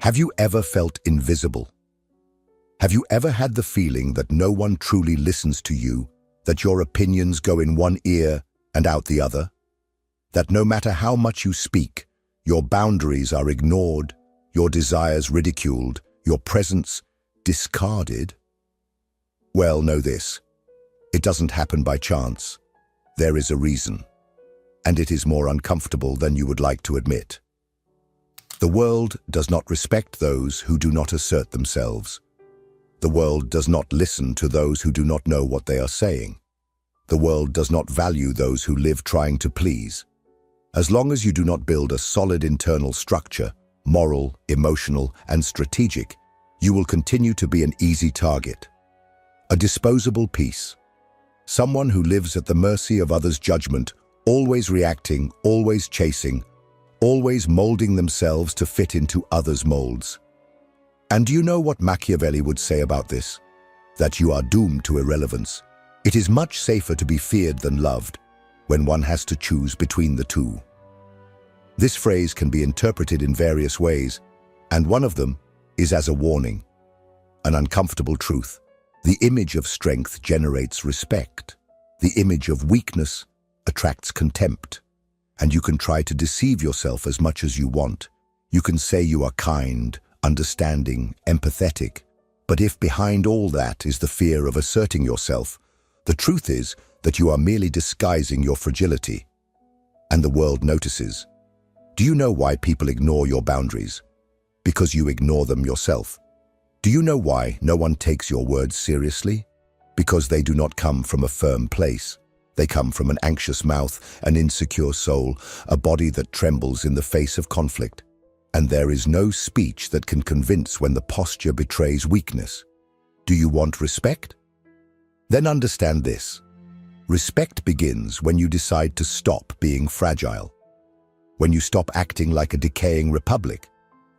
Have you ever felt invisible? Have you ever had the feeling that no one truly listens to you, that your opinions go in one ear and out the other? That no matter how much you speak, your boundaries are ignored, your desires ridiculed, your presence discarded? Well, know this. It doesn't happen by chance. There is a reason. And it is more uncomfortable than you would like to admit. The world does not respect those who do not assert themselves. The world does not listen to those who do not know what they are saying. The world does not value those who live trying to please. As long as you do not build a solid internal structure, moral, emotional, and strategic, you will continue to be an easy target. A disposable piece. Someone who lives at the mercy of others' judgment, always reacting, always chasing, always molding themselves to fit into others' molds. And do you know what Machiavelli would say about this? That you are doomed to irrelevance. It is much safer to be feared than loved when one has to choose between the two. This phrase can be interpreted in various ways, and one of them is as a warning, an uncomfortable truth. The image of strength generates respect. The image of weakness attracts contempt. And you can try to deceive yourself as much as you want. You can say you are kind, understanding, empathetic. But if behind all that is the fear of asserting yourself, the truth is that you are merely disguising your fragility. And the world notices. Do you know why people ignore your boundaries? Because you ignore them yourself. Do you know why no one takes your words seriously? Because they do not come from a firm place. They come from an anxious mouth, an insecure soul, a body that trembles in the face of conflict. And there is no speech that can convince when the posture betrays weakness. Do you want respect? Then understand this. Respect begins when you decide to stop being fragile. When you stop acting like a decaying republic,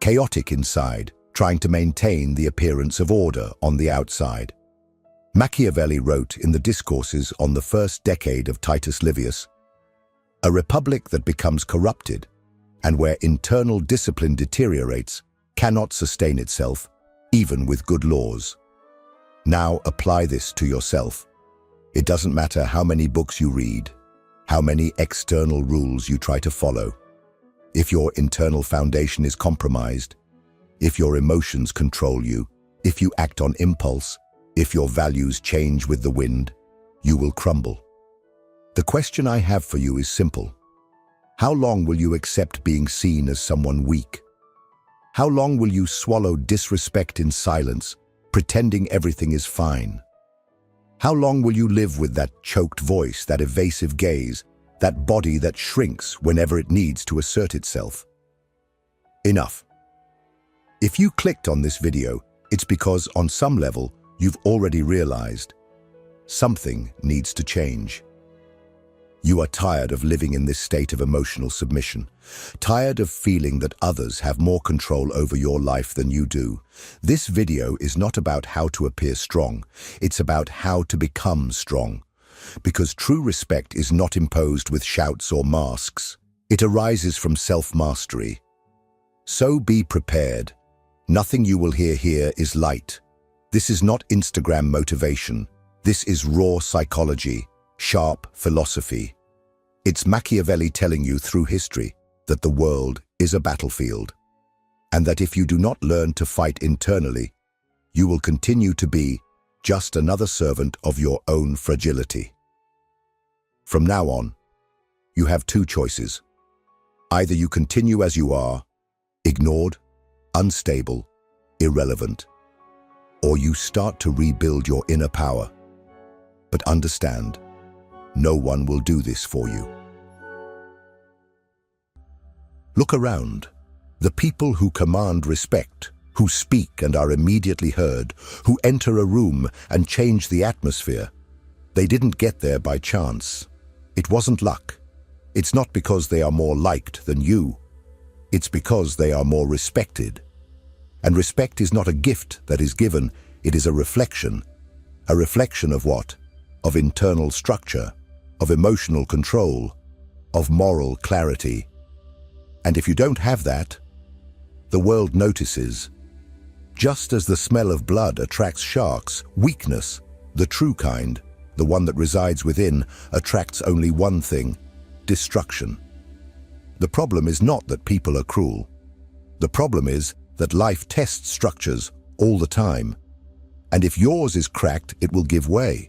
chaotic inside, trying to maintain the appearance of order on the outside. Machiavelli wrote in the Discourses on the first decade of Titus Livius, "A republic that becomes corrupted and where internal discipline deteriorates cannot sustain itself, even with good laws." Now apply this to yourself. It doesn't matter how many books you read, how many external rules you try to follow. If your internal foundation is compromised, if your emotions control you, if you act on impulse, if your values change with the wind, you will crumble. The question I have for you is simple. How long will you accept being seen as someone weak? How long will you swallow disrespect in silence, pretending everything is fine? How long will you live with that choked voice, that evasive gaze, that body that shrinks whenever it needs to assert itself? Enough. If you clicked on this video, it's because on some level, you've already realized something needs to change. You are tired of living in this state of emotional submission, tired of feeling that others have more control over your life than you do. This video is not about how to appear strong, it's about how to become strong. Because true respect is not imposed with shouts or masks. It arises from self-mastery. So be prepared. Nothing you will hear here is light. This is not Instagram motivation. This is raw psychology, sharp philosophy. It's Machiavelli telling you through history that the world is a battlefield, and that if you do not learn to fight internally, you will continue to be just another servant of your own fragility. From now on, you have two choices. Either you continue as you are, ignored, unstable, irrelevant, or you start to rebuild your inner power. But understand, no one will do this for you. Look around. The people who command respect, who speak and are immediately heard, who enter a room and change the atmosphere, they didn't get there by chance. It wasn't luck. It's not because they are more liked than you. It's because they are more respected. And respect is not a gift that is given, it is a reflection. A reflection of what? Of internal structure, of emotional control, of moral clarity. And if you don't have that, the world notices. Just as the smell of blood attracts sharks, weakness, the true kind, the one that resides within, attracts only one thing: destruction. The problem is not that people are cruel. The problem is that life tests structures all the time. And if yours is cracked, it will give way.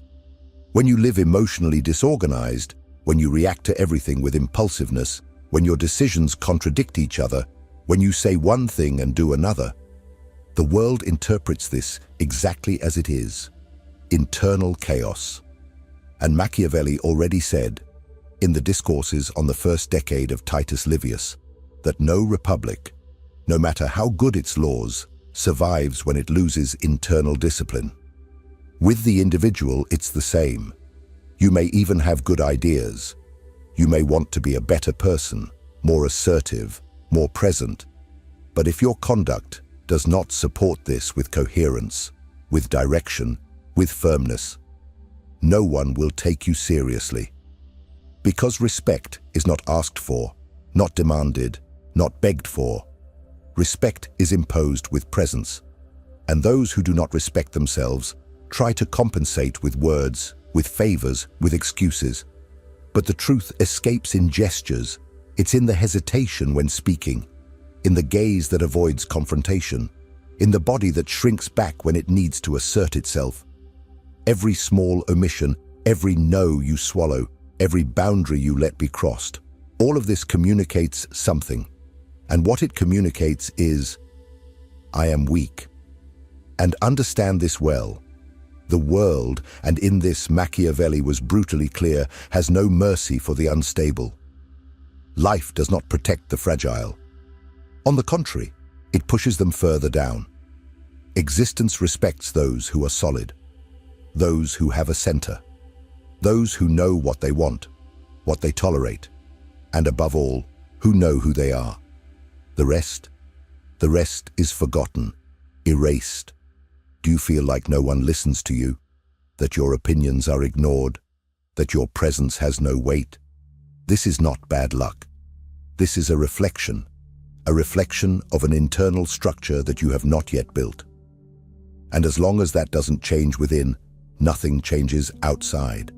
When you live emotionally disorganized, when you react to everything with impulsiveness, when your decisions contradict each other, when you say one thing and do another, the world interprets this exactly as it is: internal chaos. And Machiavelli already said, in the discourses on the first decade of Titus Livius, that no republic, no matter how good its laws, survives when it loses internal discipline. With the individual, it's the same. You may even have good ideas. You may want to be a better person, more assertive, more present. But if your conduct does not support this with coherence, with direction, with firmness, no one will take you seriously. Because respect is not asked for, not demanded, not begged for. Respect is imposed with presence. And those who do not respect themselves try to compensate with words, with favors, with excuses. But the truth escapes in gestures. It's in the hesitation when speaking, in the gaze that avoids confrontation, in the body that shrinks back when it needs to assert itself. Every small omission, every no you swallow, every boundary you let be crossed, all of this communicates something. And what it communicates is, I am weak. And understand this well. The world, and in this Machiavelli was brutally clear, has no mercy for the unstable. Life does not protect the fragile. On the contrary, it pushes them further down. Existence respects those who are solid, those who have a center, those who know what they want, what they tolerate, and above all, who know who they are. The rest is forgotten, erased. Do you feel like no one listens to you, that your opinions are ignored, that your presence has no weight? This is not bad luck. This is a reflection of an internal structure that you have not yet built. And as long as that doesn't change within, nothing changes outside.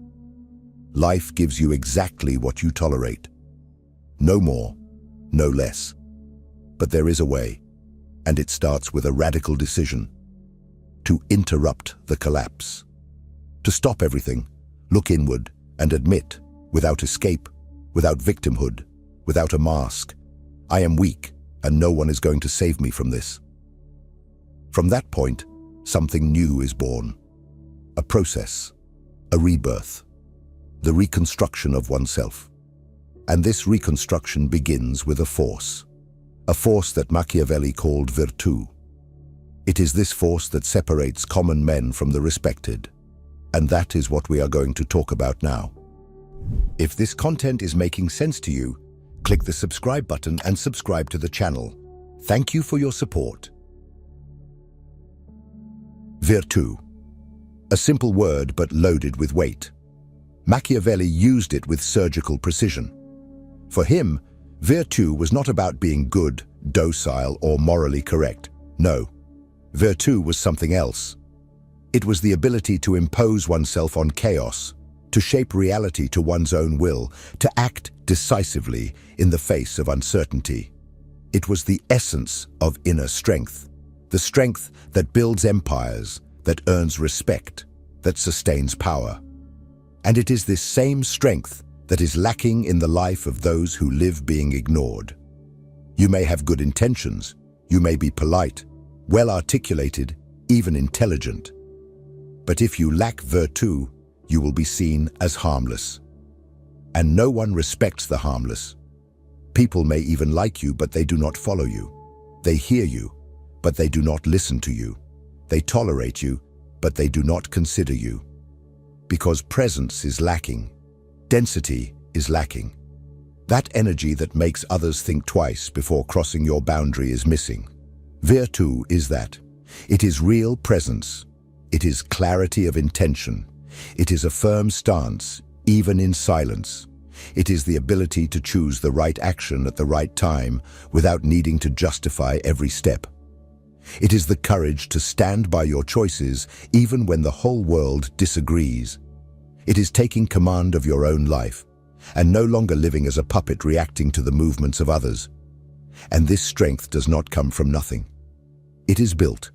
Life gives you exactly what you tolerate. No more, no less. But there is a way, and it starts with a radical decision: to interrupt the collapse. To stop everything, look inward, and admit, without escape, without victimhood, without a mask, I am weak, and no one is going to save me from this. From that point, something new is born. A process, a rebirth, the reconstruction of oneself. And this reconstruction begins with a force that Machiavelli called virtù. It is this force that separates common men from the respected. And that is what we are going to talk about now. If this content is making sense to you, click the subscribe button and subscribe to the channel. Thank you for your support. Virtù. A simple word but loaded with weight. Machiavelli used it with surgical precision. For him, virtù was not about being good, docile, or morally correct. No, virtù was something else. It was the ability to impose oneself on chaos, to shape reality to one's own will, to act decisively in the face of uncertainty. It was the essence of inner strength, the strength that builds empires, that earns respect, that sustains power. And it is this same strength that is lacking in the life of those who live being ignored. You may have good intentions, you may be polite, well-articulated, even intelligent. But if you lack virtù, you will be seen as harmless. And no one respects the harmless. People may even like you, but they do not follow you. They hear you, but they do not listen to you. They tolerate you, but they do not consider you. Because presence is lacking. Density is lacking. That energy that makes others think twice before crossing your boundary is missing. Virtù is that. It is real presence. It is clarity of intention. It is a firm stance, even in silence. It is the ability to choose the right action at the right time without needing to justify every step. It is the courage to stand by your choices even when the whole world disagrees. It is taking command of your own life and no longer living as a puppet reacting to the movements of others. And this strength does not come from nothing. It is built,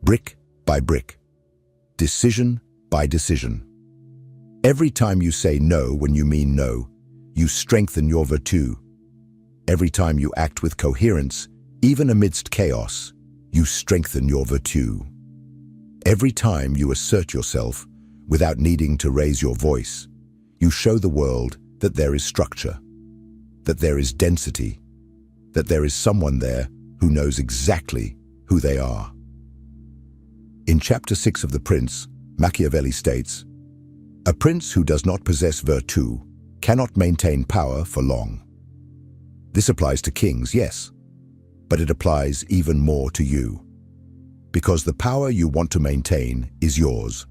brick by brick, decision by decision. Every time you say no when you mean no, you strengthen your virtue. Every time you act with coherence, even amidst chaos, you strengthen your virtue. Every time you assert yourself without needing to raise your voice, you show the world that there is structure, that there is density, that there is someone there who knows exactly who they are. In chapter 6 of The Prince, Machiavelli states, "A prince who does not possess virtue cannot maintain power for long." This applies to kings, yes, but it applies even more to you. Because the power you want to maintain is yours.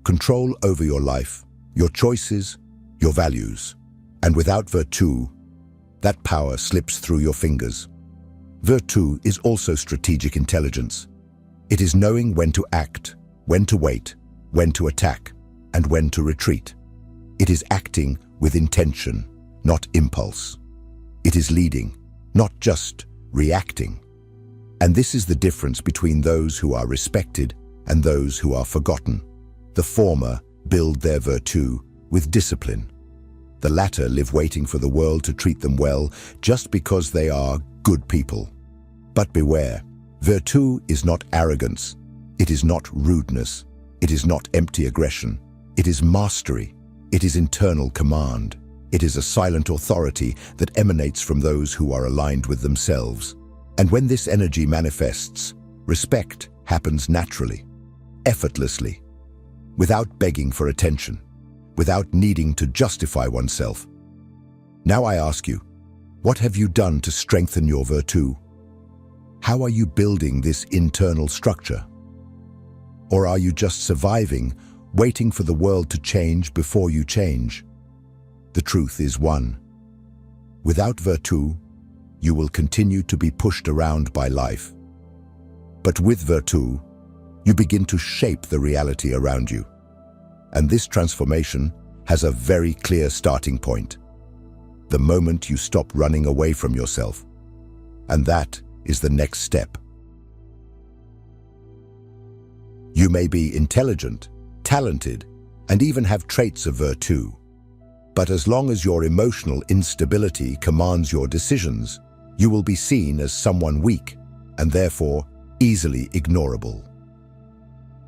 Control over your life, your choices, your values. And without virtue, that power slips through your fingers. Virtue is also strategic intelligence. It is knowing when to act, when to wait, when to attack, and when to retreat. It is acting with intention, not impulse. It is leading, not just reacting. And this is the difference between those who are respected and those who are forgotten. The former build their virtue with discipline. The latter live waiting for the world to treat them well just because they are good people. But beware, virtue is not arrogance. It is not rudeness. It is not empty aggression. It is mastery. It is internal command. It is a silent authority that emanates from those who are aligned with themselves. And when this energy manifests, respect happens naturally, effortlessly, without begging for attention, without needing to justify oneself. Now I ask you, what have you done to strengthen your virtue? How are you building this internal structure? Or are you just surviving, waiting for the world to change before you change? The truth is one. Without virtue, you will continue to be pushed around by life. But with virtue, you begin to shape the reality around you. And this transformation has a very clear starting point. The moment you stop running away from yourself. And that is the next step. You may be intelligent, talented, and even have traits of virtue. But as long as your emotional instability commands your decisions, you will be seen as someone weak and therefore easily ignorable.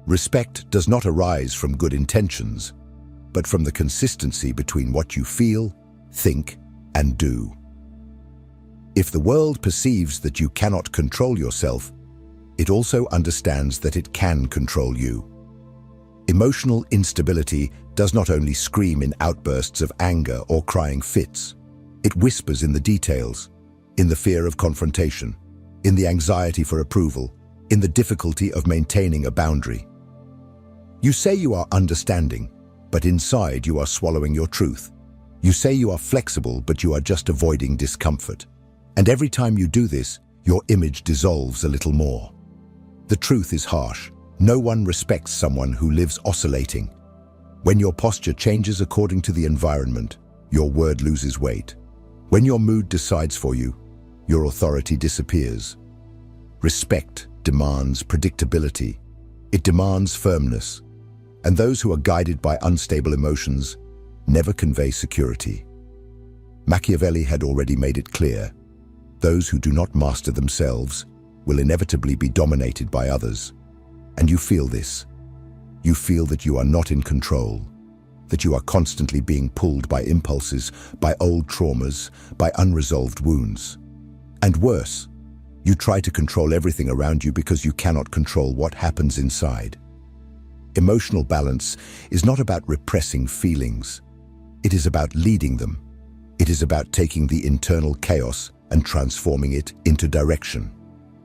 Respect does not arise from good intentions, but from the consistency between what you feel, think, and do. If the world perceives that you cannot control yourself, it also understands that it can control you. Emotional instability does not only scream in outbursts of anger or crying fits. It whispers in the details, in the fear of confrontation, in the anxiety for approval, in the difficulty of maintaining a boundary. You say you are understanding, but inside you are swallowing your truth. You say you are flexible, but you are just avoiding discomfort. And every time you do this, your image dissolves a little more. The truth is harsh. No one respects someone who lives oscillating. When your posture changes according to the environment, your word loses weight. When your mood decides for you, your authority disappears. Respect demands predictability. It demands firmness. And those who are guided by unstable emotions never convey security. Machiavelli had already made it clear. Those who do not master themselves will inevitably be dominated by others. And you feel this. You feel that you are not in control, that you are constantly being pulled by impulses, by old traumas, by unresolved wounds. And worse, you try to control everything around you because you cannot control what happens inside. Emotional balance is not about repressing feelings. It is about leading them. It is about taking the internal chaos and transforming it into direction.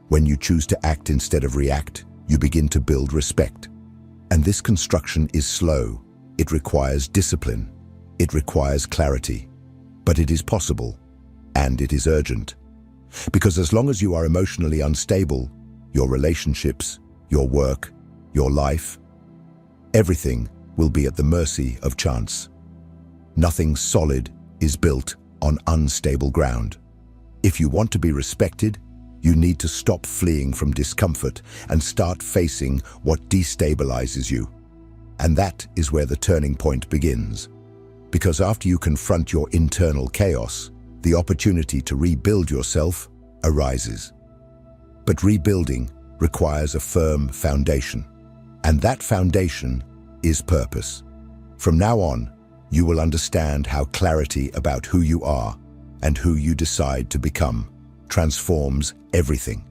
When you choose to act instead of react, you begin to build respect. And this construction is slow. It requires discipline. It requires clarity. But it is possible, and it is urgent. Because as long as you are emotionally unstable, your relationships, your work, your life, everything will be at the mercy of chance. Nothing solid is built on unstable ground. If you want to be respected, you need to stop fleeing from discomfort and start facing what destabilizes you. And that is where the turning point begins. Because after you confront your internal chaos, the opportunity to rebuild yourself arises. But rebuilding requires a firm foundation. And that foundation is purpose. From now on, you will understand how clarity about who you are and who you decide to become transforms everything.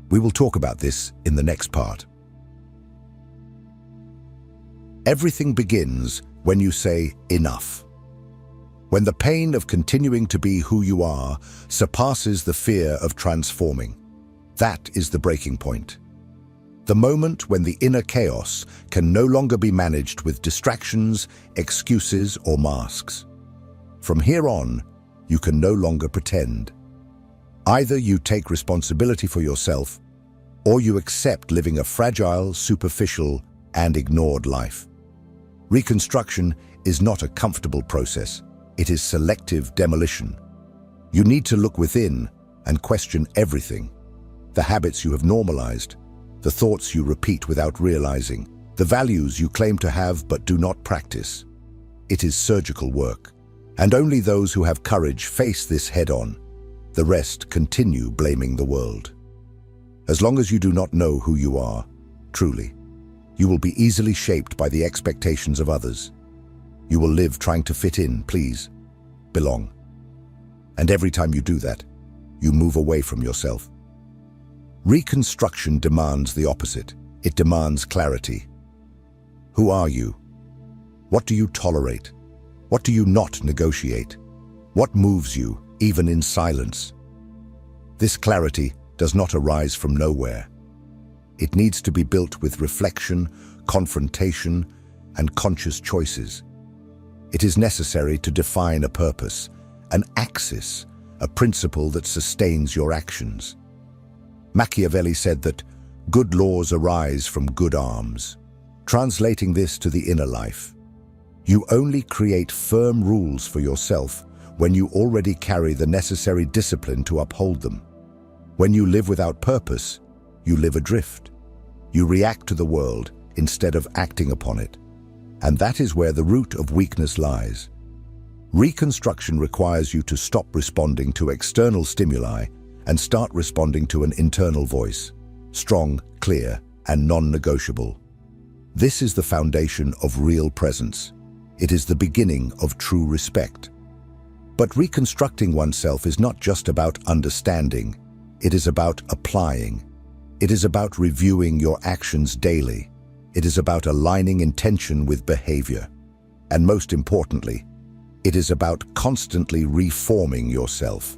We will talk about this in the next part. Everything begins when you say enough. When the pain of continuing to be who you are surpasses the fear of transforming. That is the breaking point. The moment when the inner chaos can no longer be managed with distractions, excuses, or masks. From here on, you can no longer pretend. Either you take responsibility for yourself, or you accept living a fragile, superficial, and ignored life. Reconstruction is not a comfortable process. It is selective demolition. You need to look within and question everything. The habits you have normalized, the thoughts you repeat without realizing, the values you claim to have but do not practice. It is surgical work, and only those who have courage face this head-on. The rest continue blaming the world. As long as you do not know who you are, truly, you will be easily shaped by the expectations of others. You will live trying to fit in, please, belong. And every time you do that, you move away from yourself. Reconstruction demands the opposite. It demands clarity. Who are you? What do you tolerate? What do you not negotiate? What moves you, even in silence? This clarity does not arise from nowhere. It needs to be built with reflection, confrontation, and conscious choices. It is necessary to define a purpose, an axis, a principle that sustains your actions. Machiavelli said that good laws arise from good arms. Translating this to the inner life, you only create firm rules for yourself when you already carry the necessary discipline to uphold them. When you live without purpose, you live adrift. You react to the world instead of acting upon it. And that is where the root of weakness lies. Reconstruction requires you to stop responding to external stimuli and start responding to an internal voice, strong, clear, and non-negotiable. This is the foundation of real presence. It is the beginning of true respect. But reconstructing oneself is not just about understanding. It is about applying. It is about reviewing your actions daily. It is about aligning intention with behavior. And most importantly, it is about constantly reforming yourself.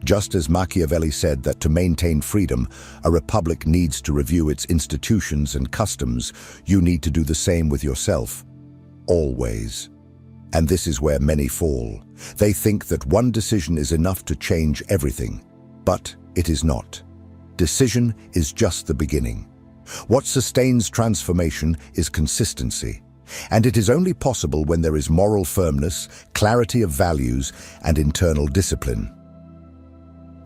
Just as Machiavelli said that to maintain freedom, a republic needs to review its institutions and customs, you need to do the same with yourself. Always. And this is where many fall. They think that one decision is enough to change everything. But it is not. Decision is just the beginning. What sustains transformation is consistency. And it is only possible when there is moral firmness, clarity of values, and internal discipline.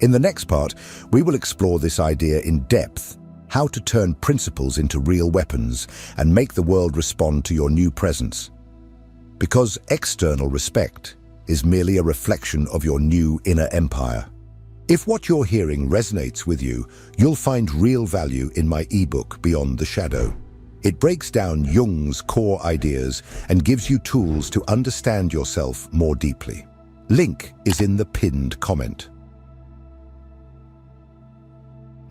In the next part, we will explore this idea in depth, how to turn principles into real weapons and make the world respond to your new presence. Because external respect is merely a reflection of your new inner empire. If what you're hearing resonates with you, you'll find real value in my ebook, Beyond the Shadow. It breaks down Jung's core ideas and gives you tools to understand yourself more deeply. Link is in the pinned comment.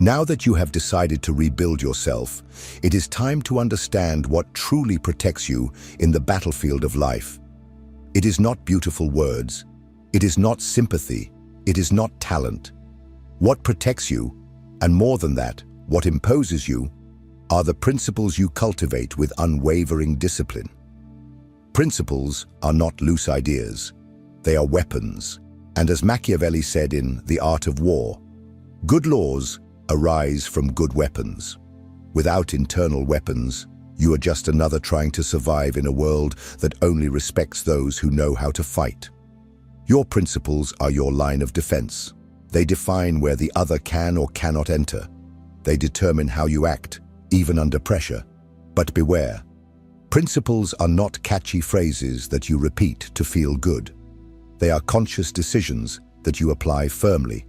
Now that you have decided to rebuild yourself, it is time to understand what truly protects you in the battlefield of life. It is not beautiful words. It is not sympathy. It is not talent. What protects you, and more than that, what imposes you, are the principles you cultivate with unwavering discipline. Principles are not loose ideas. They are weapons. And as Machiavelli said in The Art of War, good laws arise from good weapons. Without internal weapons, you are just another trying to survive in a world that only respects those who know how to fight. Your principles are your line of defense. They define where the other can or cannot enter. They determine how you act, even under pressure. But beware, principles are not catchy phrases that you repeat to feel good. They are conscious decisions that you apply firmly,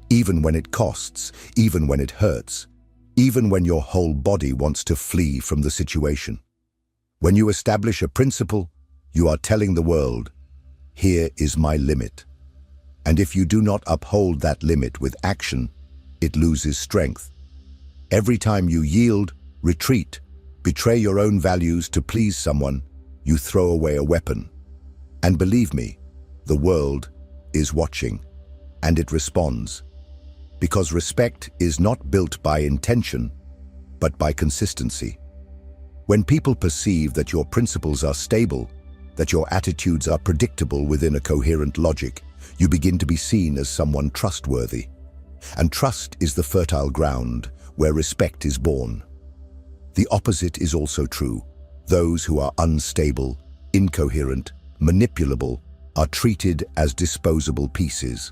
even when it costs, even when it hurts, even when your whole body wants to flee from the situation. When you establish a principle, you are telling the world, here is my limit. And if you do not uphold that limit with action, it loses strength. Every time you yield, retreat, betray your own values to please someone, you throw away a weapon. And believe me, the world is watching, and it responds. Because respect is not built by intention, but by consistency. When people perceive that your principles are stable, that your attitudes are predictable within a coherent logic, you begin to be seen as someone trustworthy. And trust is the fertile ground where respect is born. The opposite is also true. Those who are unstable, incoherent, manipulable, are treated as disposable pieces.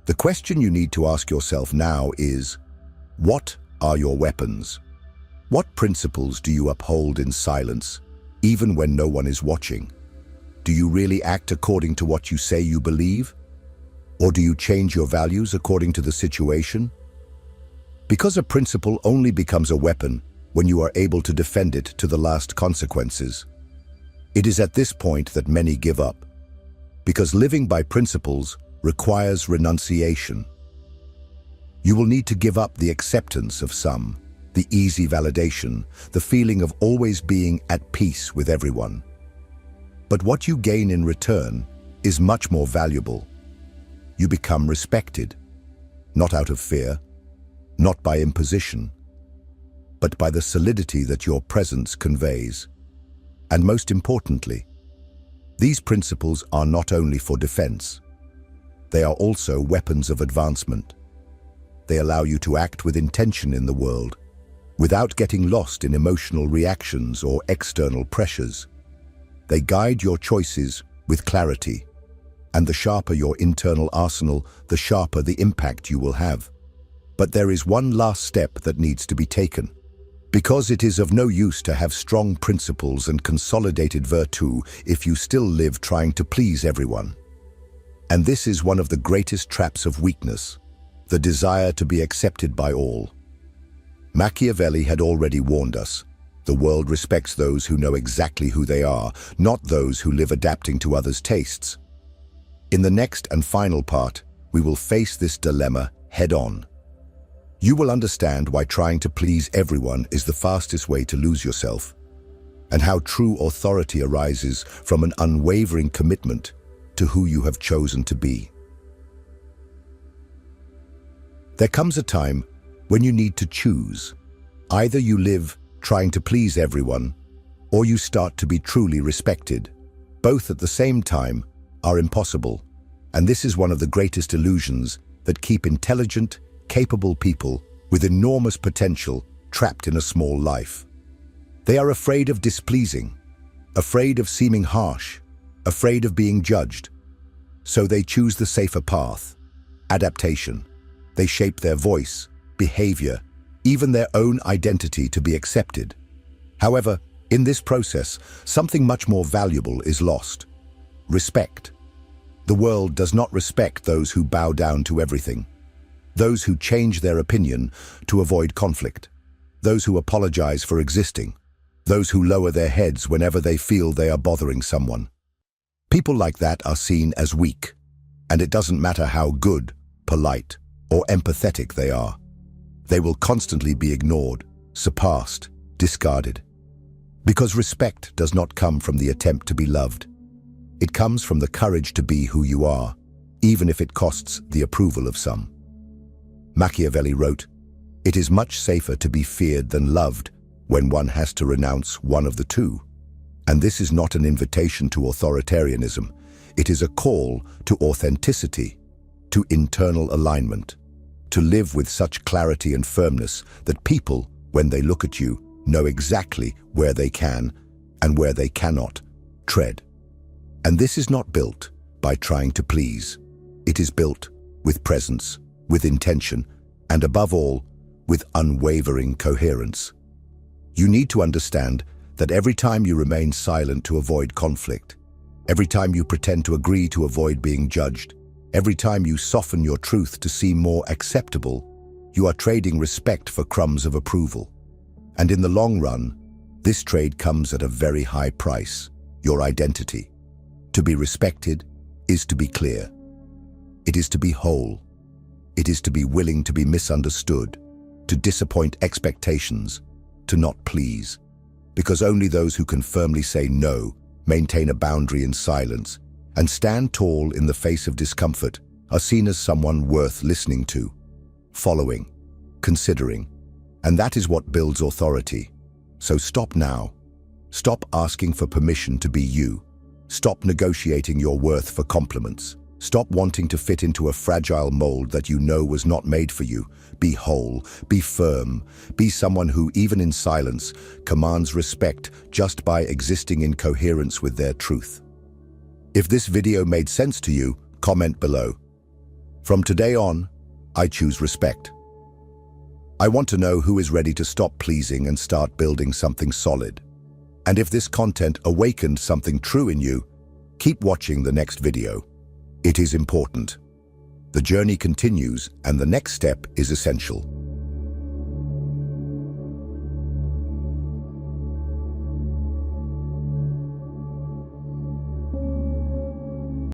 The question you need to ask yourself now is, what are your weapons? What principles do you uphold in silence, even when no one is watching? Do you really act according to what you say you believe? Or do you change your values according to the situation? Because a principle only becomes a weapon when you are able to defend it to the last consequences. It is at this point that many give up, because living by principles requires renunciation. You will need to give up the acceptance of some, the easy validation, the feeling of always being at peace with everyone. But what you gain in return is much more valuable. You become respected, not out of fear, not by imposition, but by the solidity that your presence conveys. And most importantly, these principles are not only for defense, they are also weapons of advancement. They allow you to act with intention in the world, without getting lost in emotional reactions or external pressures. They guide your choices with clarity, and the sharper your internal arsenal, the sharper the impact you will have. But there is one last step that needs to be taken. Because it is of no use to have strong principles and consolidated virtue if you still live trying to please everyone. And this is one of the greatest traps of weakness, the desire to be accepted by all. Machiavelli had already warned us. The world respects those who know exactly who they are, not those who live adapting to others' tastes. In the next and final part, we will face this dilemma head-on. You will understand why trying to please everyone is the fastest way to lose yourself, and how true authority arises from an unwavering commitment to who you have chosen to be. There comes a time when you need to choose. Either you live trying to please everyone, or you start to be truly respected. Both at the same time are impossible, and this is one of the greatest illusions that keep intelligent, capable people with enormous potential trapped in a small life. They are afraid of displeasing, afraid of seeming harsh, afraid of being judged. So they choose the safer path, adaptation. They shape their voice, behavior, even their own identity to be accepted. However, in this process, something much more valuable is lost: respect. The world does not respect those who bow down to everything, those who change their opinion to avoid conflict, those who apologize for existing, those who lower their heads whenever they feel they are bothering someone. People like that are seen as weak, and it doesn't matter how good, polite, or empathetic they are. They will constantly be ignored, surpassed, discarded. Because respect does not come from the attempt to be loved. It comes from the courage to be who you are, even if it costs the approval of some. Machiavelli wrote, "It is much safer to be feared than loved when one has to renounce one of the two." And this is not an invitation to authoritarianism. It is a call to authenticity, to internal alignment, to live with such clarity and firmness that people, when they look at you, know exactly where they can and where they cannot tread. And this is not built by trying to please. It is built with presence, with intention, and above all, with unwavering coherence. You need to understand that every time you remain silent to avoid conflict, every time you pretend to agree to avoid being judged, every time you soften your truth to seem more acceptable, you are trading respect for crumbs of approval. And in the long run, this trade comes at a very high price: your identity. To be respected is to be clear. It is to be whole. It is to be willing to be misunderstood, to disappoint expectations, to not please. Because only those who can firmly say no, maintain a boundary in silence, and stand tall in the face of discomfort are seen as someone worth listening to, following, considering. And that is what builds authority. So stop now. Stop asking for permission to be you. Stop negotiating your worth for compliments. Stop wanting to fit into a fragile mold that you know was not made for you. Be whole, be firm, be someone who, even in silence, commands respect just by existing in coherence with their truth. If this video made sense to you, comment below. From today on, I choose respect. I want to know who is ready to stop pleasing and start building something solid. And if this content awakened something true in you, keep watching the next video. It is important. The journey continues, and the next step is essential.